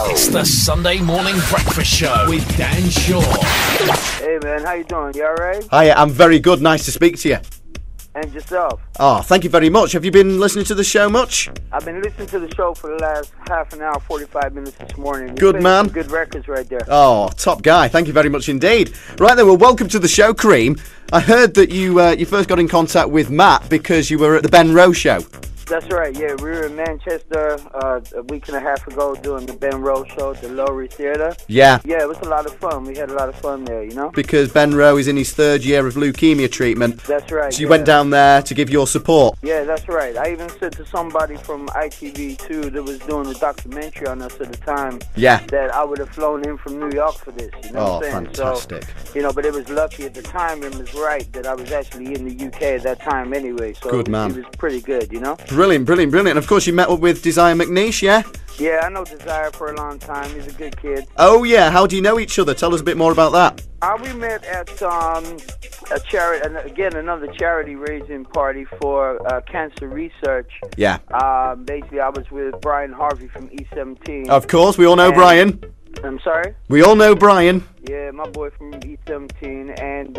It's the Sunday morning breakfast show with Dan Shaw. Hey man, how you doing? You alright? Hi, I'm very good. Nice to speak to you. And yourself? Oh, thank you very much. Have you been listening to the show much? I've been listening to the show for the last half an hour, 45 minutes this morning. Good man. Some good records right there. Oh, top guy. Thank you very much indeed. Right then, well, welcome to the show, Kareem. I heard that you first got in contact with Matt because you were at the Ben Rowe show. That's right, yeah. We were in Manchester a week and a half ago doing the Ben Rowe show at the Lowry Theatre. Yeah. Yeah, it was a lot of fun. We had a lot of fun there, you know? Because Ben Rowe is in his third year of leukemia treatment. That's right. So you went down there to give your support. Yeah, that's right. I even said to somebody from ITV2 that was doing the documentary on us at the time that I would have flown in from New York for this, you know what I'm saying? Fantastic. So, you know, but it was lucky at the time, and it was right that I was actually in the UK at that time anyway. So good man. It was pretty good, you know? Brilliant. And of course you met up with Desire McNeish, yeah? Yeah, I know Desire for a long time. He's a good kid. Oh yeah, how do you know each other? Tell us a bit more about that. We met at a charity, and again another charity raising party for cancer research. Yeah. Basically, I was with Brian Harvey from E17. Of course, we all know Brian. I'm sorry? We all know Brian. Yeah, my boy from E17, and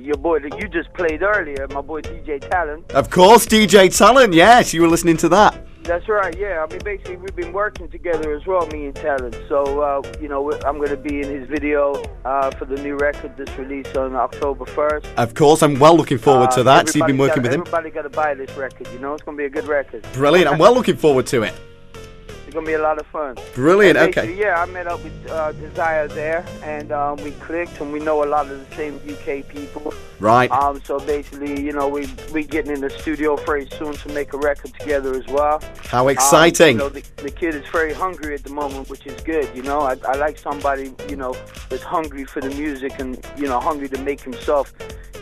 your boy that you just played earlier, my boy DJ Talent. Of course, DJ Talent, yes, you were listening to that. That's right, yeah. I mean, basically, we've been working together as well, me and Talent. So, you know, I'm going to be in his video for the new record that's released on October 1st. Of course, I'm well looking forward to that. So you've been working with him. Everybody got to buy this record, you know? It's going to be a good record. Brilliant, I'm well looking forward to it. It's going to be a lot of fun. Brilliant, okay. Yeah, I met up with Desire there, and we clicked, and we know a lot of the same UK people. Right. So basically, you know, we getting in the studio very soon to make a record together as well. How exciting. You know, the kid is very hungry at the moment, which is good, you know. I like somebody, you know, that's hungry for the music and, you know, hungry to make himself,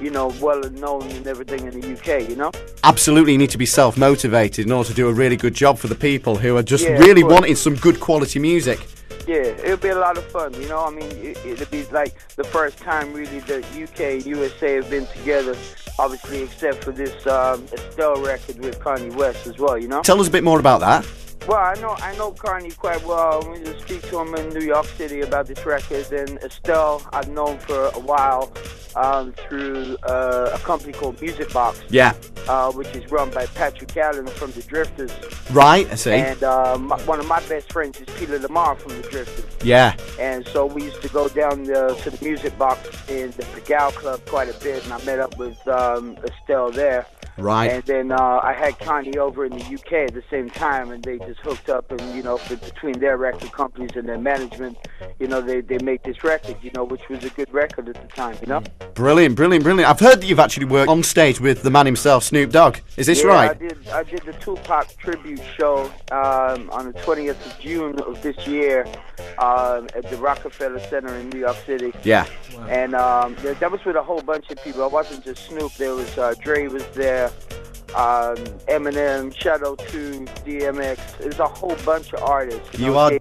you know, well known and everything in the UK, you know? Absolutely, you need to be self-motivated in order to do a really good job for the people who are just really wanting some good quality music. Yeah, it'll be a lot of fun, you know? I mean, it'll be like the first time really that UK and USA have been together, obviously except for this Estelle record with Kanye West as well, you know? Tell us a bit more about that. Well, I know Kanye quite well. We just speak to him in New York City about this record. And Estelle, I've known for a while through a company called Music Box. Yeah. Which is run by Patrick Allen from the Drifters. Right, I see. And one of my best friends is Peter Lamar from the Drifters. Yeah. And so we used to go down to the Music Box in the Gal Club quite a bit, and I met up with Estelle there. Right. And then I had Kanye over in the UK at the same time, and they just hooked up, and, you know, between their record companies and their management, you know, they make this record, you know, which was a good record at the time, you know? Brilliant. I've heard that you've actually worked on stage with the man himself, Snoop Dogg. Is this right? I did the Tupac tribute show on the 20th of June of this year at the Rockefeller Center in New York City. Yeah. Wow. And that was with a whole bunch of people. It wasn't just Snoop. There was Dre was there, Eminem, Shadow 2, DMX. There's a whole bunch of artists. You are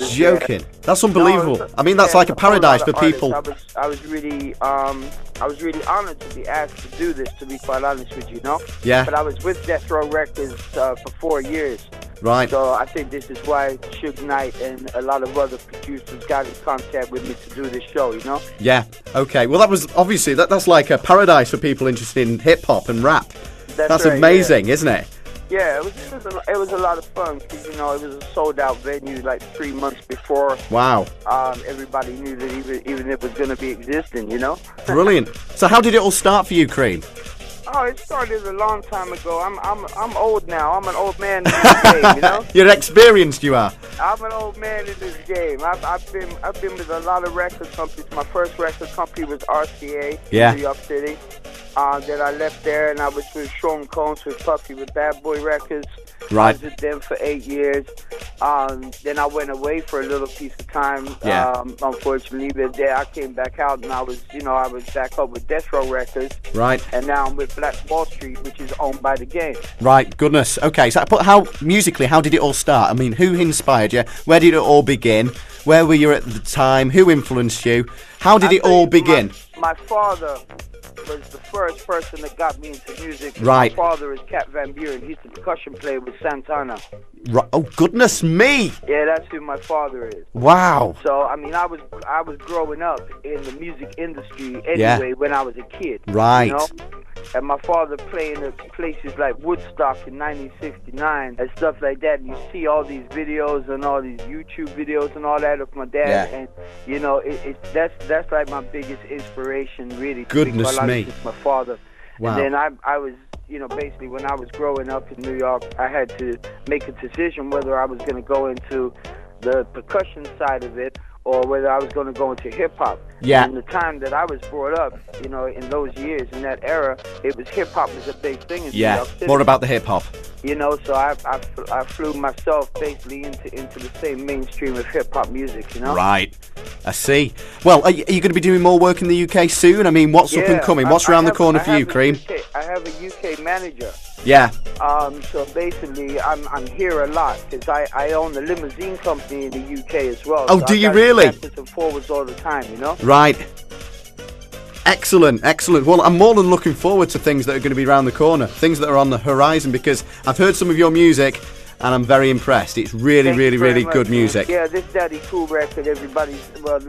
joking. There. That's unbelievable. No, I mean, that's like a paradise for people. I was really honored to be asked to do this, to be quite honest with you, know? Yeah. But I was with Death Row Records for 4 years. Right. So I think this is why Suge Knight and a lot of other producers got in contact with me to do this show, you know? Yeah. Okay. Well, that was obviously that's like a paradise for people interested in hip hop and rap. That's right, amazing, isn't it? Yeah, it was a lot of fun because, you know, it was a sold out venue like 3 months before. Wow. Everybody knew that even it was going to be existing, you know. Brilliant. So how did it all start for you, Cream? Oh, it started a long time ago. I'm old now. I'm an old man in this game, you know. You're experienced, you are. I'm an old man in this game. I've been with a lot of record companies. My first record company was RCA in New York City. Then I left there and I was with Sean Combs with Puffy with Bad Boy Records. Right. I was with them for 8 years. Then I went away for a little piece of time. Unfortunately, but then I came back out and I was back up with Death Row Records. Right. And now I'm with Black Wall Street, which is owned by The Game. Right. Goodness. Okay. So, how musically? How did it all start? I mean, who inspired you? Where did it all begin? Where were you at the time? Who influenced you? How did it all begin? my father was the first person that got me into music. Right. My father is Cat Van Buren. He's the percussion player with Santana. Oh, goodness me! Yeah, that's who my father is. Wow. So, I mean, I was growing up in the music industry anyway when I was a kid. Right. You know? And my father playing at places like Woodstock in 1969 and stuff like that. And you see all these videos and all these YouTube videos and all that of my dad. Yeah. And, you know, that's like my biggest inspiration, really. Goodness me. My father. Wow. And then I was, you know, basically when I was growing up in New York, I had to make a decision whether I was going to go into the percussion side of it or whether I was going to go into hip-hop. Yeah. And the time that I was brought up, you know, in those years, in that era, it was hip-hop was a big thing in New York City. More about the hip-hop. You know, so I flew myself basically into the same mainstream of hip-hop music, you know? Right. I see. Well, are you going to be doing more work in the UK soon? I mean, what's up and coming? What's around the corner for you, Cream? I have a UK manager. Yeah. So basically, I'm here a lot because I own the limousine company in the UK as well. Oh, so do you got really? backwards and forwards all the time, you know? Right. Excellent, excellent. Well, I'm more than looking forward to things that are going to be around the corner, things that are on the horizon, because I've heard some of your music and I'm very impressed. It's really, really good music. Yeah, this Daddy Cool record, a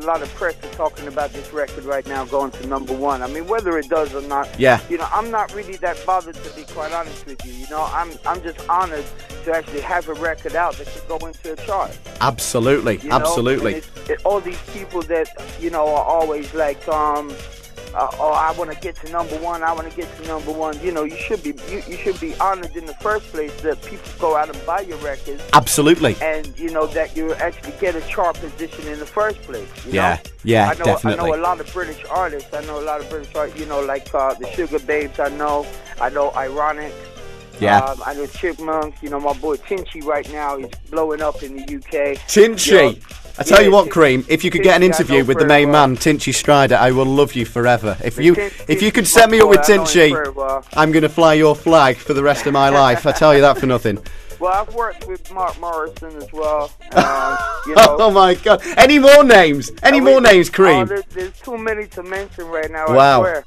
lot of press is talking about this record right now going to #1. I mean, whether it does or not, yeah. You know, I'm not really that bothered, to be quite honest with you. You know, I'm just honored to actually have a record out that could go into a chart. Absolutely, you know? Absolutely. All these people that, you know, are always like, I want to get to #1. I want to get to #1. You know, you should be honored in the first place that people go out and buy your records. Absolutely. And you know that you actually get a chart position in the first place. You know? Definitely. I know a lot of British artists. You know, like the Sugar Babes. I know Ironic. Yeah. I know Chipmunk. You know, my boy Tinchy right now is blowing up in the UK. Tinchy. You know, I tell you what, Cream, if you could get an interview with the main man, Tinchy Strider, I will love you forever. If you could set me up with Tinchy, I'm going to fly your flag for the rest of my life. I tell you that for nothing. Well, I've worked with Mark Morrison as well. You know. Oh my God! Any more names? More names, Cream? There's too many to mention right now. Wow. I swear.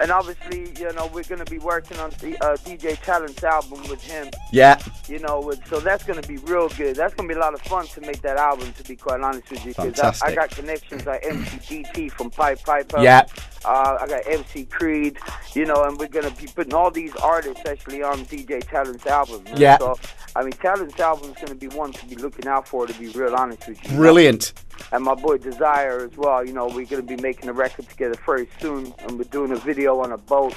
And obviously, you know, we're going to be working on the DJ Talent's album with him. Yeah. You know, so that's going to be real good. That's going to be a lot of fun to make that album, to be quite honest with you. Because I got connections like MC DT from Pipe Piper. Yeah. I got MC Creed, you know, and we're going to be putting all these artists actually on DJ Talent's album. Yeah. So, I mean, Talent's album is going to be one to be looking out for, to be real honest with you. Brilliant. And my boy Desire as well. You know, we're going to be making a record together very soon, and we're doing a video on a boat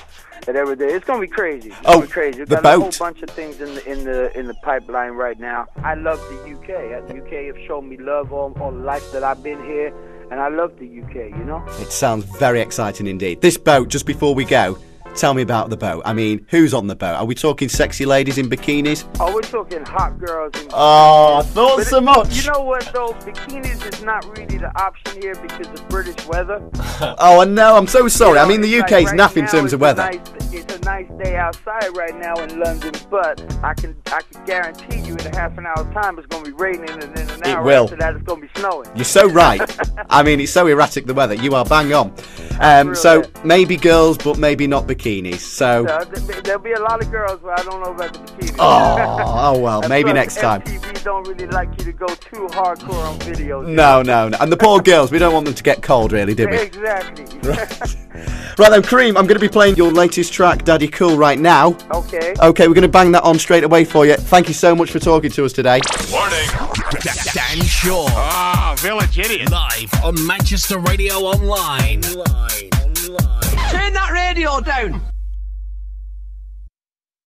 and everything. It's going to be crazy. It's going to be crazy. We've got a whole bunch of things in the pipeline right now. I love the UK. The UK have shown me love all the life that I've been here, and I love the UK, you know? It sounds very exciting indeed. This boat, just before we go, tell me about the boat. I mean, who's on the boat? Are we talking sexy ladies in bikinis? Oh, we're talking hot girls in bikinis. Oh, I thought so much. You know what, though? Bikinis is not really the option here because of British weather. Oh, I know. I'm so sorry. You know, I mean, the UK's right naff in terms of weather. It's a nice day outside right now in London, but I can guarantee you in a half an hour time it's going to be raining, and in an hour after that it's going to be snowing. You're so right. I mean, it's so erratic, the weather. You are bang on. So maybe girls, but maybe not bikinis. So there'll be a lot of girls, but I don't know about the bikinis. Oh well, maybe next time. MTV don't really like you to go too hardcore on videos. No. And the poor girls, we don't want them to get cold, really, do we? Exactly. Right then, Cream, I'm going to be playing your latest track, Daddy Cool, right now. Okay, we're going to bang that on straight away for you. Thank you so much for talking to us today. Warning. Dan Shaw. Village Idiot. Live on Manchester Radio Online. Turn that radio down.